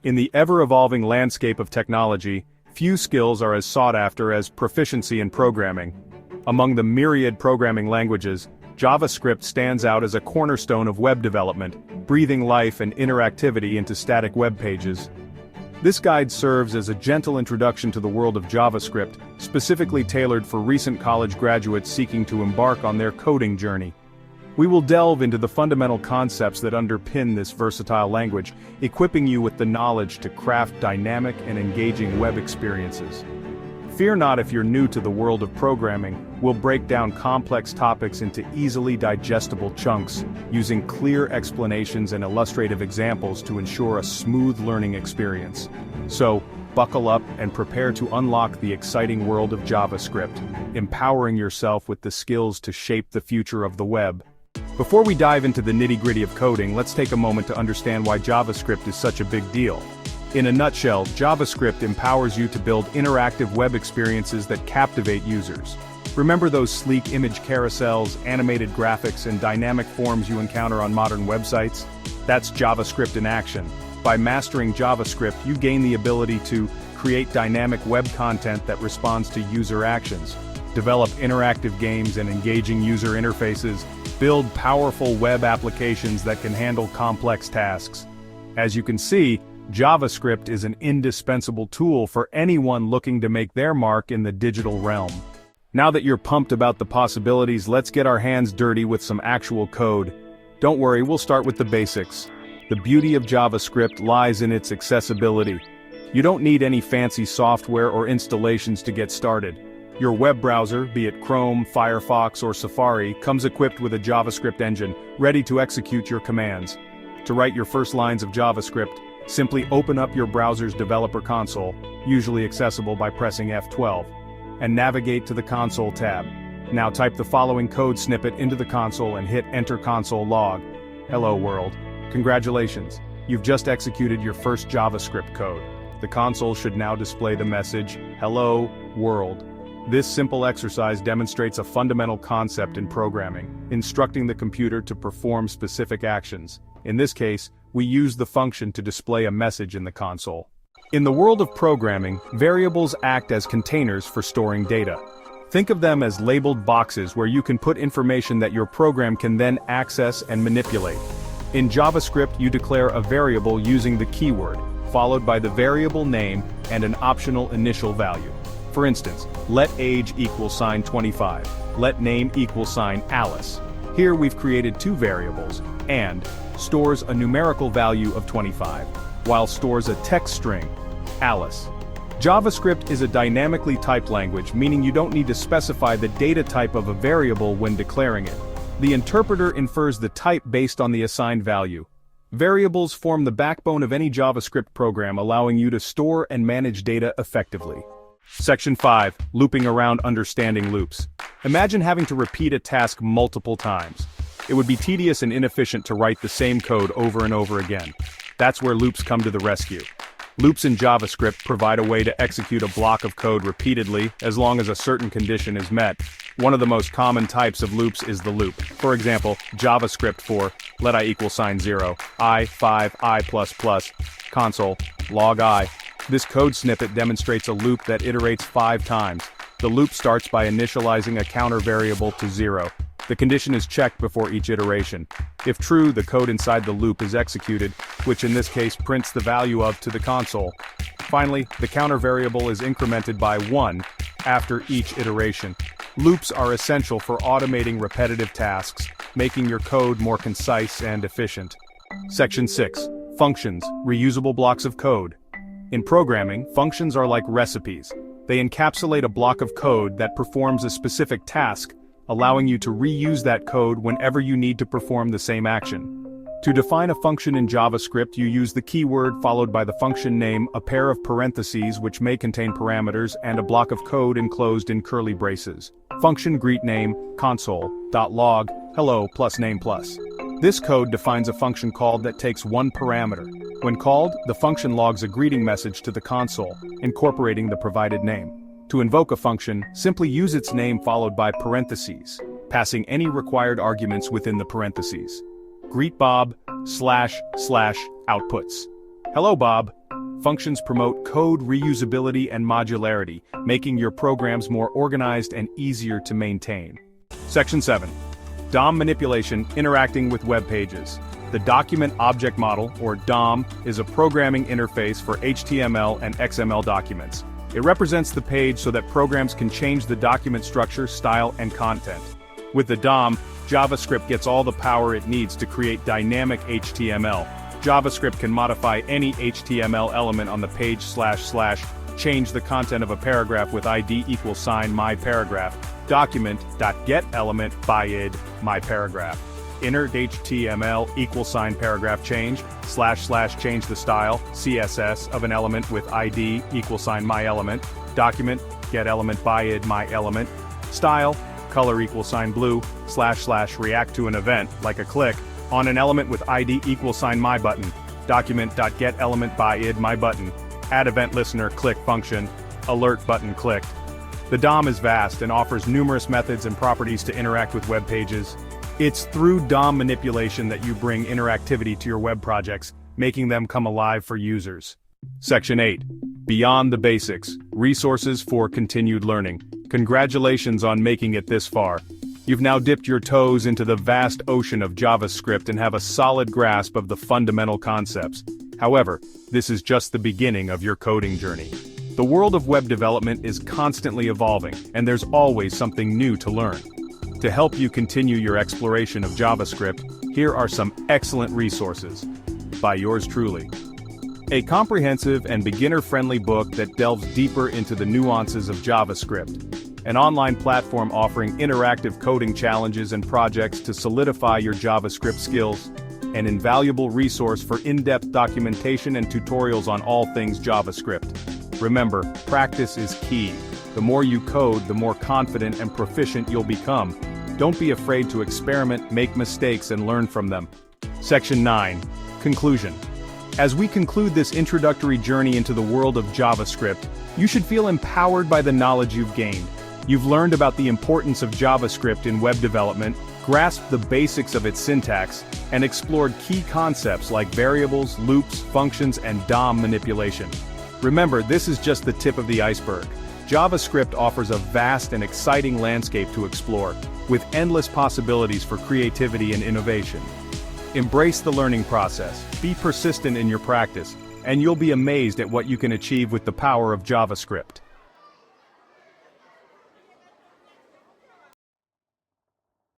In the ever-evolving landscape of technology, few skills are as sought after as proficiency in programming. Among the myriad programming languages, JavaScript stands out as a cornerstone of web development, breathing life and interactivity into static web pages. This guide serves as a gentle introduction to the world of JavaScript, specifically tailored for recent college graduates seeking to embark on their coding journey. We will delve into the fundamental concepts that underpin this versatile language, equipping you with the knowledge to craft dynamic and engaging web experiences. Fear not if you're new to the world of programming. We'll break down complex topics into easily digestible chunks, using clear explanations and illustrative examples to ensure a smooth learning experience. So, buckle up and prepare to unlock the exciting world of JavaScript, empowering yourself with the skills to shape the future of the web. Before we dive into the nitty-gritty of coding, let's take a moment to understand why JavaScript is such a big deal. In a nutshell, JavaScript empowers you to build interactive web experiences that captivate users. Remember those sleek image carousels, animated graphics, and dynamic forms you encounter on modern websites? That's JavaScript in action. By mastering JavaScript, you gain the ability to create dynamic web content that responds to user actions, develop interactive games and engaging user interfaces, build powerful web applications that can handle complex tasks. As you can see, JavaScript is an indispensable tool for anyone looking to make their mark in the digital realm. Now that you're pumped about the possibilities, let's get our hands dirty with some actual code. Don't worry, we'll start with the basics. The beauty of JavaScript lies in its accessibility. You don't need any fancy software or installations to get started. Your web browser, be it Chrome, Firefox, or Safari, comes equipped with a JavaScript engine, ready to execute your commands. To write your first lines of JavaScript, simply open up your browser's developer console, usually accessible by pressing F12, and navigate to the console tab. Now type the following code snippet into the console and hit Enter Console Log. Hello world. Congratulations, you've just executed your first JavaScript code. The console should now display the message, Hello world. This simple exercise demonstrates a fundamental concept in programming, instructing the computer to perform specific actions. In this case, we use the function to display a message in the console. In the world of programming, variables act as containers for storing data. Think of them as labeled boxes where you can put information that your program can then access and manipulate. In JavaScript, you declare a variable using the keyword, followed by the variable name and an optional initial value. For instance, let age equal sign 25, let name equal sign Alice. Here we've created two variables, and stores a numerical value of 25, while stores a text string, Alice. JavaScript is a dynamically typed language, meaning you don't need to specify the data type of a variable when declaring it. The interpreter infers the type based on the assigned value. Variables form the backbone of any JavaScript program, allowing you to store and manage data effectively. Section 5. Looping around understanding loops. Imagine having to repeat a task multiple times. It would be tedious and inefficient to write the same code over and over again. That's where loops come to the rescue. Loops in JavaScript provide a way to execute a block of code repeatedly, as long as a certain condition is met. One of the most common types of loops is the loop. For example, JavaScript for let I equal sign 0, I 5 I plus plus, console, log I. This code snippet demonstrates a loop that iterates 5 times. The loop starts by initializing a counter variable to 0. The condition is checked before each iteration. If true, the code inside the loop is executed, which in this case prints the value of to the console. Finally, the counter variable is incremented by 1 after each iteration. Loops are essential for automating repetitive tasks, making your code more concise and efficient. Section 6. Functions, reusable blocks of code. In programming, functions are like recipes. They encapsulate a block of code that performs a specific task, allowing you to reuse that code whenever you need to perform the same action. To define a function in JavaScript, you use the keyword followed by the function name, a pair of parentheses which may contain parameters, and a block of code enclosed in curly braces. Function greetName, console.log, hello plus name plus. This code defines a function called that takes one parameter. When called, the function logs a greeting message to the console, incorporating the provided name. To invoke a function, simply use its name followed by parentheses, passing any required arguments within the parentheses. Greet Bob // outputs. Hello Bob. Functions promote code reusability and modularity, making your programs more organized and easier to maintain. Section 7. DOM manipulation, interacting with web pages. The Document Object Model, or DOM, is a programming interface for HTML and XML documents. It represents the page so that programs can change the document structure, style, and content. With the DOM, JavaScript gets all the power it needs to create dynamic HTML. JavaScript can modify any HTML element on the page / change the content of a paragraph with ID = myParagraph, document.getElement by id myParagraph. Inner HTML = paragraph change, / change the style, CSS of an element with ID = myElement, document, get element by id myElement, style, color = blue, / react to an event, like a click, on an element with ID = myButton, document.getElement by id myButton, add event listener click function, alert button clicked. The DOM is vast and offers numerous methods and properties to interact with web pages. It's through DOM manipulation that you bring interactivity to your web projects, making them come alive for users. Section 8. Beyond the basics, resources for continued learning. Congratulations on making it this far. You've now dipped your toes into the vast ocean of JavaScript and have a solid grasp of the fundamental concepts. However, this is just the beginning of your coding journey. The world of web development is constantly evolving, and there's always something new to learn. To help you continue your exploration of JavaScript, here are some excellent resources. By yours truly. A comprehensive and beginner-friendly book that delves deeper into the nuances of JavaScript. An online platform offering interactive coding challenges and projects to solidify your JavaScript skills. An invaluable resource for in-depth documentation and tutorials on all things JavaScript. Remember, practice is key. The more you code, the more confident and proficient you'll become. Don't be afraid to experiment, make mistakes, and learn from them. Section 9. Conclusion. As we conclude this introductory journey into the world of JavaScript, you should feel empowered by the knowledge you've gained. You've learned about the importance of JavaScript in web development, grasped the basics of its syntax, and explored key concepts like variables, loops, functions, and DOM manipulation. Remember, this is just the tip of the iceberg. JavaScript offers a vast and exciting landscape to explore, with endless possibilities for creativity and innovation. Embrace the learning process, be persistent in your practice, and you'll be amazed at what you can achieve with the power of JavaScript.